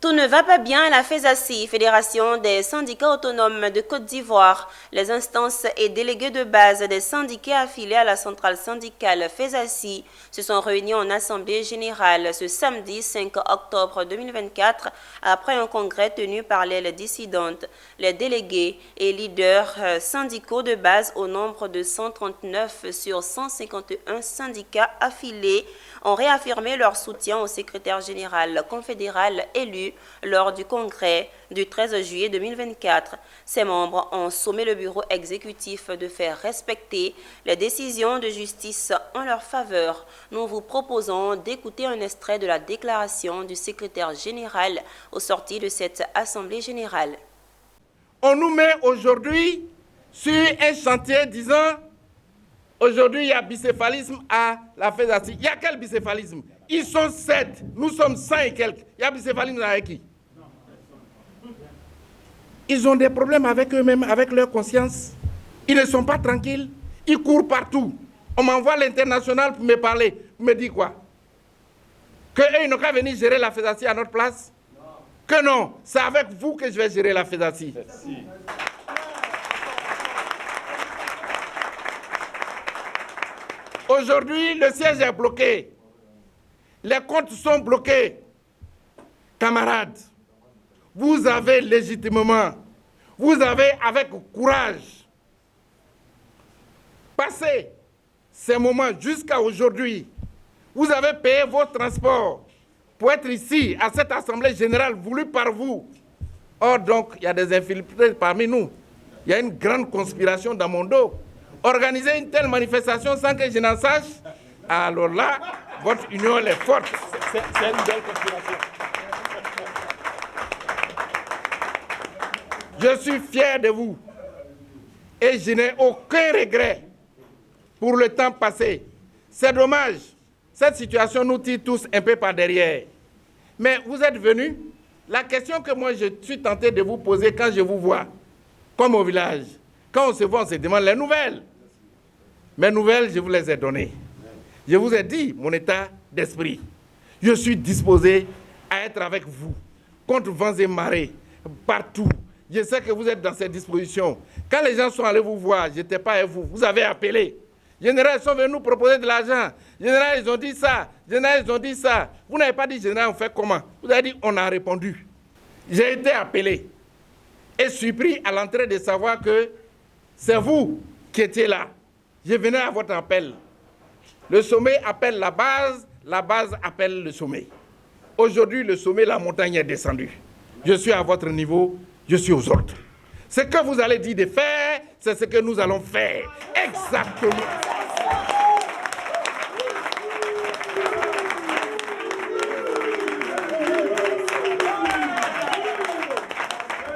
Tout ne va pas bien à la FESACI, Fédération des syndicats autonomes de Côte d'Ivoire. Les instances et délégués de base des syndiqués affiliés à la centrale syndicale FESACI se sont réunis en assemblée générale ce samedi 5 octobre 2024 après un congrès tenu par l'aile dissidente. Les délégués et leaders syndicaux de base au nombre de 139 sur 151 syndicats affiliés ont réaffirmé leur soutien au secrétaire général confédéral élu lors du congrès du 13 juillet 2024. Ces membres ont sommé le bureau exécutif de faire respecter les décisions de justice en leur faveur. Nous vous proposons d'écouter un extrait de la déclaration du secrétaire général au sortir de cette assemblée générale. On nous met aujourd'hui sur un chantier disant aujourd'hui il y a bicéphalisme à la FESACI. Il y a quel bicéphalisme? Ils sont 7, nous sommes 100 et quelques. Il y a bicéphalisme avec qui? Ils ont des problèmes avec eux-mêmes, avec leur conscience. Ils ne sont pas tranquilles. Ils courent partout. On m'envoie l'international pour me parler. Pour me dire quoi? Qu'eux, ils n'ont qu'à venir gérer la FESACI à notre place? Non. Que non, c'est avec vous que je vais gérer la FESACI. Merci. Aujourd'hui, le siège est bloqué. Les comptes sont bloqués. Camarades, vous avez légitimement, vous avez avec courage passé ces moments jusqu'à aujourd'hui. Vous avez payé vos transports pour être ici, à cette assemblée générale voulue par vous. Or donc, il y a des infiltrés parmi nous. Il y a une grande conspiration dans mon dos. Organiser une telle manifestation sans que je n'en sache, alors là, votre union elle est forte. C'est une belle conspiration. Je suis fier de vous et je n'ai aucun regret pour le temps passé. C'est dommage, cette situation nous tire tous un peu par derrière. Mais vous êtes venus, la question que moi je suis tenté de vous poser quand je vous vois, comme au village, quand on se voit, on se demande les nouvelles. Mes nouvelles, je vous les ai données. Je vous ai dit mon état d'esprit. Je suis disposé à être avec vous, contre vents et marées, partout. Je sais que vous êtes dans ces dispositions. Quand les gens sont allés vous voir, je n'étais pas avec vous, vous avez appelé. Général, ils sont venus nous proposer de l'argent. Général, ils ont dit ça. Général, ils ont dit ça. Vous n'avez pas dit, général, on fait comment? Vous avez dit, on a répondu. J'ai été appelé et surpris à l'entrée de savoir que c'est vous qui étiez là. Je venais à votre appel. Le sommet appelle la base appelle le sommet. Aujourd'hui, le sommet, la montagne est descendue. Je suis à votre niveau, je suis aux ordres. Ce que vous allez dire de faire, c'est ce que nous allons faire. Exactement.